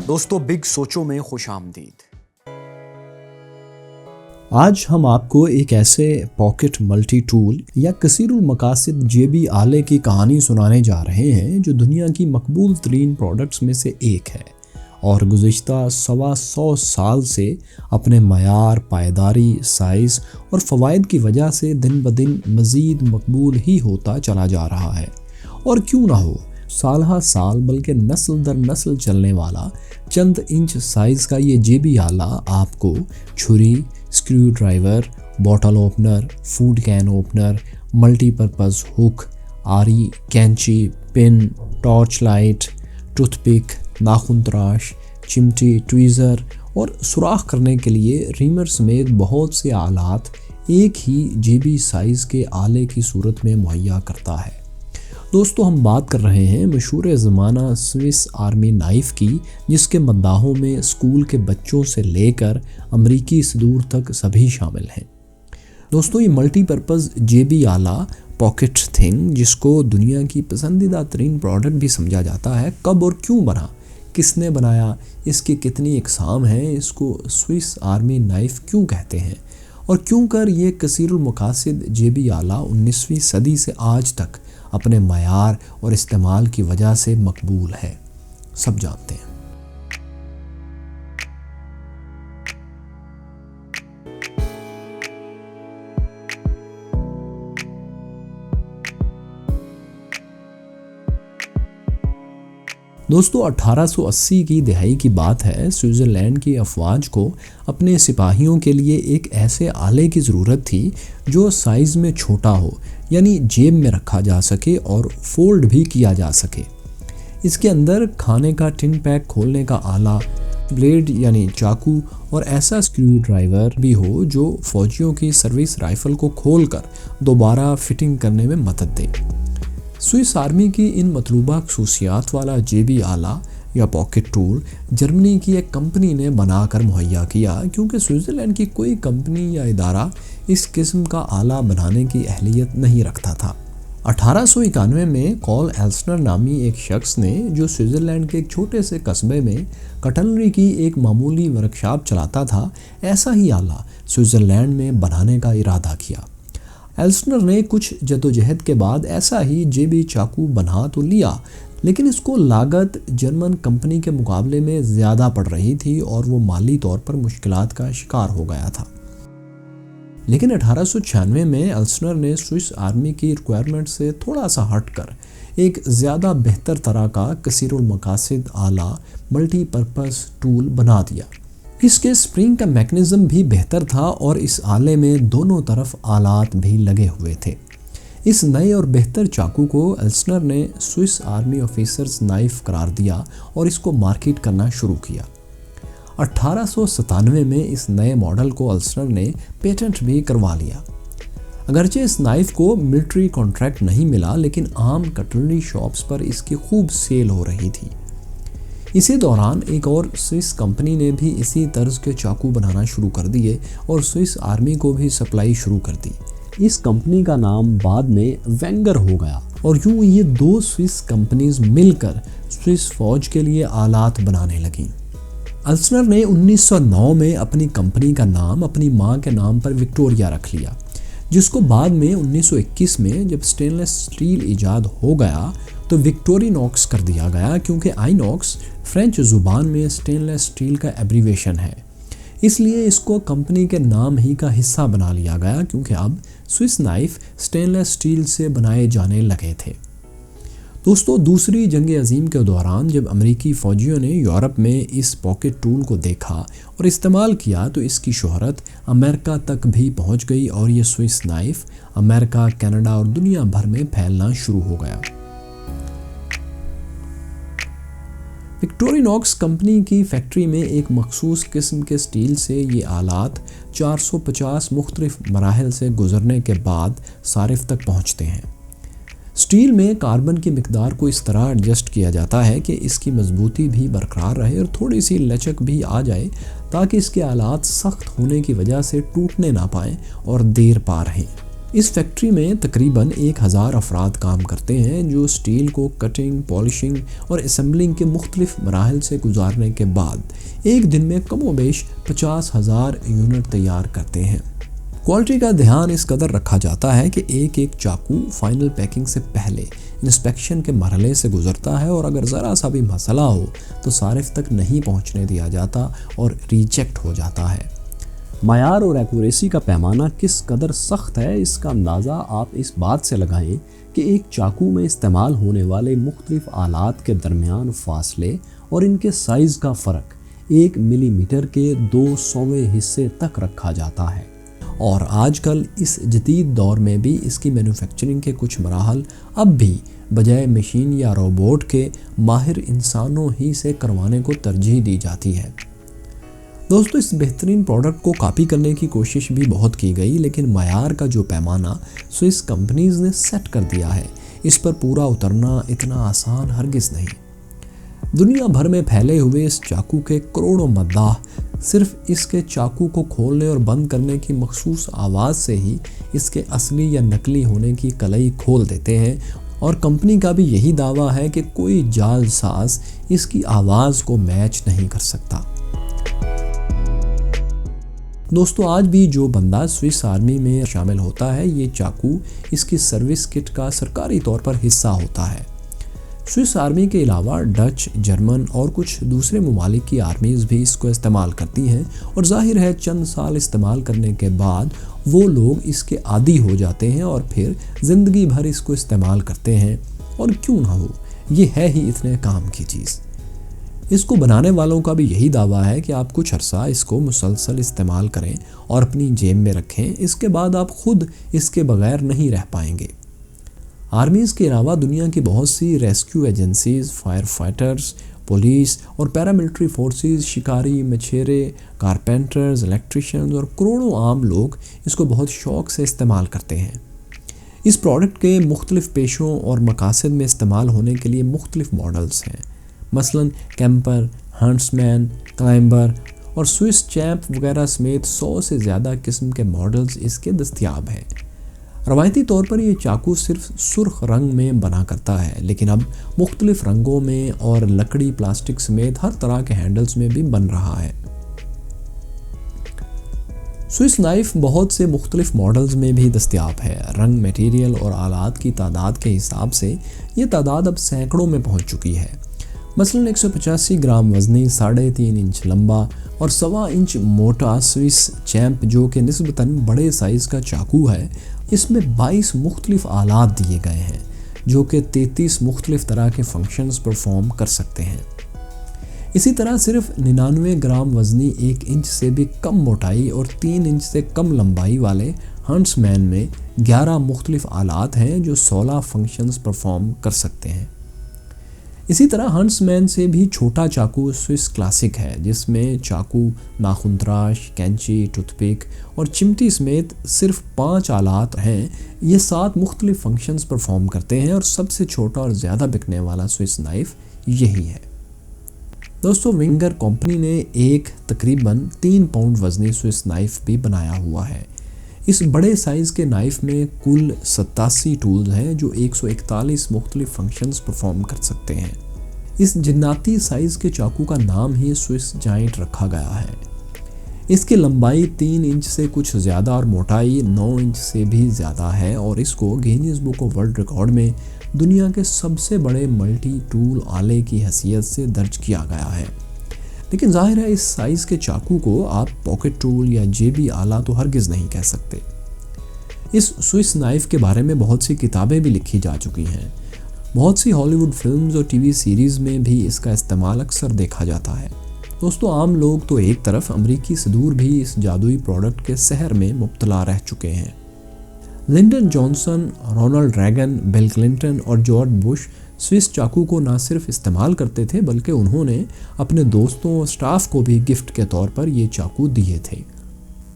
दोस्तों, बिग सोचो में खुश आमदीद। आज हम आपको एक ऐसे पॉकेट मल्टी टूल या कसीरुल मकासिद जेबी आले की कहानी सुनाने जा रहे हैं जो दुनिया की मकबूल तरीन प्रोडक्ट्स में से एक है और गुज़िश्ता 125 साल से अपने मयार, पायदारी, साइज़ और फ़वाइद की वजह से दिन ब दिन मज़ीद मकबूल ही होता चला जा रहा है। और क्यों ना हो, साल हा साल बल्कि नस्ल दर नस्ल चलने वाला चंद इंच साइज़ का ये जेबी आला आपको छुरी, screw driver, bottle opener, food can opener, multipurpose hook, आरी, कैंची, पिन, टॉर्च लाइट, टूथपिक, नाखून तराश, चिमटी, ट्वीज़र और सुराख करने के लिए रीमर समेत बहुत से आलात एक ही जेबी साइज़ के आले की सूरत में मुहैया करता है। दोस्तों, हम बात कर रहे हैं मशहूर ज़माना स्विस आर्मी नाइफ़ की, जिसके मद्दाहों में स्कूल के बच्चों से लेकर अमरीकी सदूर तक सभी शामिल हैं। दोस्तों, ये मल्टीपर्पज़ जेबी आला पॉकेट थिंग, जिसको दुनिया की पसंदीदा तरीन प्रोडक्ट भी समझा जाता है, कब और क्यों बना, किसने बनाया, इसकी कितनी इकसाम हैं, इसको स्विस आर्मी नाइफ़ क्यों कहते हैं और क्यों कर ये कसीरुल मकासिद जेबी आला 19वीं सदी से आज तक अपने मयार और इस्तेमाल की वजह से मकबूल है, सब जानते हैं। दोस्तों, 1880 की दिहाई की बात है। स्विट्ज़रलैंड की अफवाज को अपने सिपाहियों के लिए एक ऐसे आले की ज़रूरत थी जो साइज़ में छोटा हो, यानी जेब में रखा जा सके और फोल्ड भी किया जा सके। इसके अंदर खाने का टिन पैक खोलने का आला, ब्लेड यानी चाकू और ऐसा स्क्रू ड्राइवर भी हो जो फौजियों की सर्विस राइफ़ल को खोलकर दोबारा फिटिंग करने में मदद दे। स्विस आर्मी की इन मतलूबा खसूसियात वाला जेबी आला या पॉकेट टूल जर्मनी की एक कंपनी ने बनाकर मुहैया किया, क्योंकि स्विट्ज़रलैंड की कोई कंपनी या इदारा इस किस्म का आला बनाने की अहलियत नहीं रखता था। 1891 में कॉल एल्सनर नामी एक शख्स ने, जो स्विट्ज़रलैंड के एक छोटे से कस्बे में कटलरी की एक मामूली वर्कशॉप चलाता था, ऐसा ही आला स्विट्ज़रलैंड में बनाने का इरादा किया। एल्सनर ने कुछ जदोजहद के बाद ऐसा ही जेबी चाकू बना तो लिया, लेकिन इसको लागत जर्मन कंपनी के मुकाबले में ज़्यादा पड़ रही थी और वो माली तौर पर मुश्किलात का शिकार हो गया था। लेकिन 1896 में एल्सनर ने स्विस आर्मी की रिक्वायरमेंट से थोड़ा सा हटकर एक ज़्यादा बेहतर तरह का कसीरुल मकासिद आला मल्टीपर्पज़ टूल बना दिया। इसके स्प्रिंग का मैकेनिज़्म भी बेहतर था और इस आले में दोनों तरफ आलात भी लगे हुए थे। इस नए और बेहतर चाकू को एल्सनर ने स्विस आर्मी ऑफिसर्स नाइफ करार दिया और इसको मार्केट करना शुरू किया। 1897 में इस नए मॉडल को एल्सनर ने पेटेंट भी करवा लिया। अगरचे इस नाइफ को मिलिट्री कॉन्ट्रैक्ट नहीं मिला, लेकिन आम कटलरी शॉप्स पर इसकी खूब सेल हो रही थी। इसी दौरान एक और स्विस कंपनी ने भी इसी तर्ज के चाकू बनाना शुरू कर दिए और स्विस आर्मी को भी सप्लाई शुरू कर दी। इस कंपनी का नाम बाद में वेंगर हो गया और यूं ये दो स्विस कंपनीज मिलकर स्विस फौज के लिए आलात बनाने लगीं। एल्सनर ने 1909 में अपनी कंपनी का नाम अपनी मां के नाम पर विक्टोरिया रख लिया, जिसको बाद में 1921 में जब स्टेनलेस स्टील ईजाद हो गया तो विक्टोरिनॉक्स कर दिया गया, क्योंकि आइनॉक्स फ्रेंच ज़ुबान में स्टेनलेस स्टील का एब्रीवेशन है। इसलिए इसको कंपनी के नाम ही का हिस्सा बना लिया गया, क्योंकि अब स्विस नाइफ स्टेनलेस स्टील से बनाए जाने लगे थे। दोस्तों, दूसरी जंग अजीम के दौरान जब अमेरिकी फ़ौजियों ने यूरोप में इस पॉकेट टूल को देखा और इस्तेमाल किया तो इसकी शोहरत अमेरिका तक भी पहुंच गई और ये स्विस नाइफ अमेरिका, कनाडा और दुनिया भर में फैलना शुरू हो गया। विक्टोरिनॉक्स कंपनी की फैक्ट्री में एक मखसूस किस्म के स्टील से ये आलात 450 मुख्तलिफ मराहल से गुजरने के बाद सारिफ तक पहुंचते हैं। स्टील में कार्बन की मिकदार को इस तरह एडजस्ट किया जाता है कि इसकी मजबूती भी बरकरार रहे और थोड़ी सी लचक भी आ जाए, ताकि इसके आलात सख्त होने की वजह से टूटने ना पाएँ और देर पा रहें। इस फैक्ट्री में तकरीबन 1000 अफराद काम करते हैं जो स्टील को कटिंग, पॉलिशिंग और असेंबलिंग के मुख्तलिफ मराहल से गुजारने के बाद एक दिन में कमोबेश 50,000 यूनिट तैयार करते हैं। क्वालिटी का ध्यान इस कदर रखा जाता है कि एक एक चाकू फाइनल पैकिंग से पहले इंस्पेक्शन के मरहले से गुजरता है और अगर ज़रा सा भी मसला हो तो सारिफ तक नहीं पहुंचने दिया जाता और रिजेक्ट हो जाता है। मायार और एक्यूरेसी का पैमाना किस कदर सख्त है इसका अंदाज़ा आप इस बात से लगाएं कि एक चाकू में इस्तेमाल होने वाले मुख्तलिफ आलात के दरमियान फासले और इनके साइज़ का फ़र्क 1 मिलीमीटर के 200वें हिस्से तक रखा जाता है। और आजकल इस जदीद दौर में भी इसकी मैन्युफैक्चरिंग के कुछ मराहल अब भी बजाय मशीन या रोबोट के माहिर इंसानों ही से करवाने को तरजीह दी जाती है। दोस्तों, इस बेहतरीन प्रोडक्ट को कॉपी करने की कोशिश भी बहुत की गई, लेकिन मायार का जो पैमाना स्विस कंपनीज़ ने सेट कर दिया है, इस पर पूरा उतरना इतना आसान हरगिज़ नहीं। दुनिया भर में फैले हुए इस चाकू के करोड़ों मद्दाह सिर्फ इसके चाकू को खोलने और बंद करने की मखसूस आवाज़ से ही इसके असली या नकली होने की कलई खोल देते हैं, और कंपनी का भी यही दावा है कि कोई जालसाज इसकी आवाज़ को मैच नहीं कर सकता। दोस्तों, आज भी जो बंदा स्विस आर्मी में शामिल होता है, ये चाकू इसकी सर्विस किट का सरकारी तौर पर हिस्सा होता है। स्विस आर्मी के अलावा डच, जर्मन और कुछ दूसरे ममालिक की आर्मीज़ भी इसको इस्तेमाल करती हैं, और जाहिर है चंद साल इस्तेमाल करने के बाद वो लोग इसके आदी हो जाते हैं और फिर ज़िंदगी भर इसको इस्तेमाल करते हैं। और क्यों ना हो, ये है ही इतने काम की चीज़। इसको बनाने वालों का भी यही दावा है कि आप कुछ अरसा इसको मुसलसल इस्तेमाल करें और अपनी जेब में रखें, इसके बाद आप खुद इसके बगैर नहीं रह पाएंगे। आर्मीज़ के अलावा दुनिया की बहुत सी rescue agencies, fire fighters, police और पैरामिलिट्री फोर्सेस, शिकारी, मछेरे, कारपेंटर्स, इलेक्ट्रिशियंस और करोड़ों आम लोग इसको बहुत शौक़ से इस्तेमाल करते हैं। इस प्रोडक्ट के मुख्तलिफ पेशों और मकासद में इस्तेमाल होने के लिए मुख्तलिफ मॉडल्स हैं, मसलन कैंपर, हंट्समैन, क्लाइंबर और स्विस चैंप वगैरह समेत 100 से ज़्यादा किस्म के मॉडल्स इसके दस्तयाब हैं। रवायती तौर पर ये चाकू सिर्फ सुर्ख रंग में बना करता है, लेकिन अब मुख्तलिफ रंगों में और लकड़ी, प्लास्टिक समेत हर तरह के हैंडल्स में भी बन रहा है। स्विस नाइफ बहुत से मुख्तलिफ मॉडल्स में भी दस्तयाब है। रंग, मटेरियल और आलात की तादाद के हिसाब से ये तादाद अब सैकड़ों में पहुंच चुकी है। मसलन 185 ग्राम वजनी, 3.5 इंच लंबा और 1.25 इंच मोटा स्विस चैंप, जो कि निस्बतन बड़े साइज़ का चाकू है, इसमें 22 मुख्तलिफ आलात दिए गए हैं जो कि 33 मुख्तलिफ तरह के फंक्शंस परफॉर्म कर सकते हैं। इसी तरह सिर्फ 99 ग्राम वजनी, 1 इंच से भी कम मोटाई और 3 इंच से कम लंबाई वाले हंट्समैन में 11 मुख्तलिफ आलात हैं जो 16 फंक्शंस परफॉर्म कर सकते हैं। इसी तरह हंट्समैन से भी छोटा चाकू स्विस क्लासिक है, जिसमें चाकू, नाखून तराश, कैंची, टूथपिक और चिमटी समेत सिर्फ 5 आलात हैं। ये 7 मुख्तलिफ फंक्शंस परफॉर्म करते हैं और सबसे छोटा और ज़्यादा बिकने वाला स्विस नाइफ यही है। दोस्तों, वेंगर कंपनी ने एक तकरीबन 3 पाउंड वजनी स्विस नाइफ भी बनाया हुआ है। इस बड़े साइज़ के नाइफ में कुल 87 टूल्स हैं जो 141 मुख्तलिफ फंक्शंस परफॉर्म कर सकते हैं। इस जिन्नाती साइज़ के चाकू का नाम ही स्विस जाइंट रखा गया है। इसकी लंबाई 3 इंच से कुछ ज़्यादा और मोटाई 9 इंच से भी ज़्यादा है, और इसको Guinness book of world record में दुनिया के सबसे बड़े मल्टी टूल आले की हैसियत से दर्ज किया गया है। लेकिन जाहिर है इस साइज़ के चाकू को आप पॉकेट टूल या जेबी आला तो हरगिज़ नहीं कह सकते। इस स्विस नाइफ के बारे में बहुत सी किताबें भी लिखी जा चुकी हैं। बहुत सी हॉलीवुड फिल्म्स और टीवी सीरीज़ में भी इसका इस्तेमाल अक्सर देखा जाता है। दोस्तों, आम लोग तो एक तरफ, अमरीकी सदूर भी इस जादुई प्रोडक्ट के सहर में मुब्तला रह चुके हैं। Lyndon Johnson, Ronald Reagan, Bill Clinton और जॉर्ज बुश स्विस चाकू को ना सिर्फ इस्तेमाल करते थे, बल्कि उन्होंने अपने दोस्तों और स्टाफ को भी गिफ्ट के तौर पर ये चाकू दिए थे।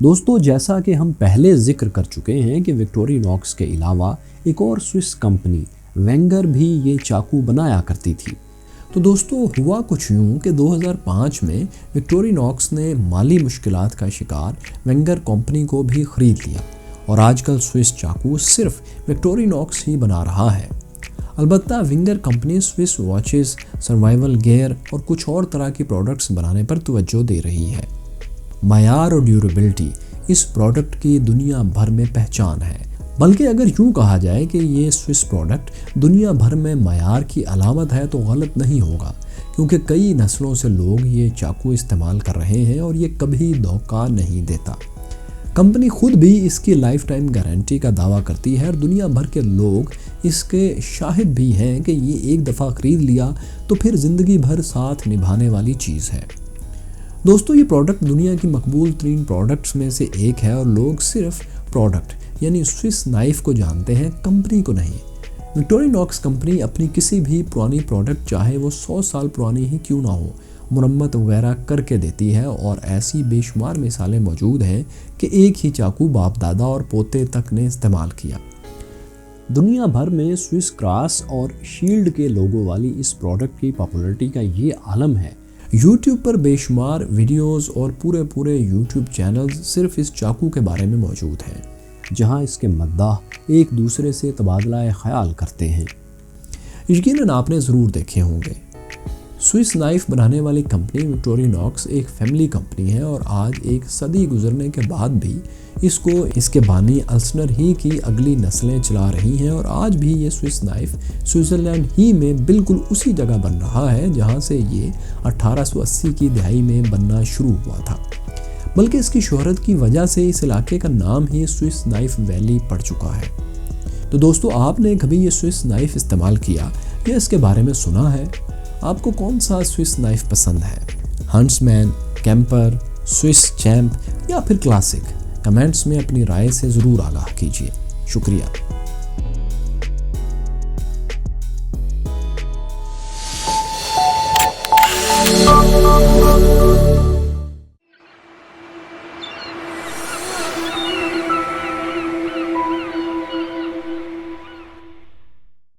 दोस्तों, जैसा कि हम पहले जिक्र कर चुके हैं कि विक्टोरिनॉक्स के अलावा एक और स्विस कंपनी वेंगर भी ये चाकू बनाया करती थी। तो दोस्तों, हुआ कुछ यूँ कि 2005 में विक्टोरिनॉक्स ने माली मुश्किलात का शिकार वेंगर कंपनी को भी ख़रीद लिया और आजकल स्विस चाकू सिर्फ विक्टोरिनॉक्स ही बना रहा है। अलबत्ता winger company Swiss watches, survival gear और कुछ और तरह की प्रोडक्ट्स बनाने पर तवज्जो दे रही है। मयार और ड्यूरेबिलिटी इस प्रोडक्ट की दुनिया भर में पहचान है। बल्कि अगर यूँ कहा जाए कि ये स्विस प्रोडक्ट दुनिया भर में मयार की अलामत है तो गलत नहीं होगा, क्योंकि कई नस्लों से लोग ये चाकू इस्तेमाल कर रहे हैं और ये कभी धोखा नहीं देता। कंपनी खुद भी इसकी लाइफ टाइम गारंटी का दावा करती है और दुनिया भर के लोग इसके शाहिद भी हैं कि ये एक दफ़ा ख़रीद लिया तो फिर ज़िंदगी भर साथ निभाने वाली चीज़ है। दोस्तों, ये प्रोडक्ट दुनिया की मकबूल तरीन प्रोडक्ट्स में से एक है और लोग सिर्फ प्रोडक्ट यानी स्विस नाइफ को जानते हैं, कंपनी को नहीं। विक्टोरिनॉक्स कंपनी अपनी किसी भी पुरानी प्रोडक्ट, चाहे वो 100 साल पुरानी ही क्यों ना हो, मुरम्मत वगैरह करके देती है और ऐसी बेशुमार मिसालें मौजूद हैं कि एक ही चाकू बाप दादा और पोते तक ने इस्तेमाल किया। दुनिया भर में स्विस क्रॉस और शील्ड के लोगों वाली इस प्रोडक्ट की पॉपुलैरिटी का ये आलम है। YouTube पर बेशुमार वीडियोस और पूरे YouTube चैनल्स सिर्फ इस चाकू के बारे में मौजूद हैं, जहां इसके मद्दाह एक दूसरे से तबादला ख्याल करते हैं। यकीनन आपने ज़रूर देखे होंगे। स्विस नाइफ बनाने वाली कंपनी विक्टोरिनॉक्स एक फैमिली कंपनी है और आज एक सदी गुजरने के बाद भी इसको इसके बानी अल्सनर ही की अगली नस्लें चला रही हैं और आज भी ये स्विस नाइफ स्विट्ज़रलैंड ही में बिल्कुल उसी जगह बन रहा है जहां से ये 1880 की दहाई में बनना शुरू हुआ था। बल्कि इसकी शोहरत की वजह से इस इलाके का नाम ही स्विस नाइफ वैली पड़ चुका है। तो दोस्तों, आपने कभी ये स्विस नाइफ इस्तेमाल किया या इसके बारे में सुना है? आपको कौन सा स्विस नाइफ पसंद है? हंट्समैन, कैंपर, स्विस चैंप या फिर क्लासिक? कमेंट्स में अपनी राय से ज़रूर आगाह कीजिए। शुक्रिया।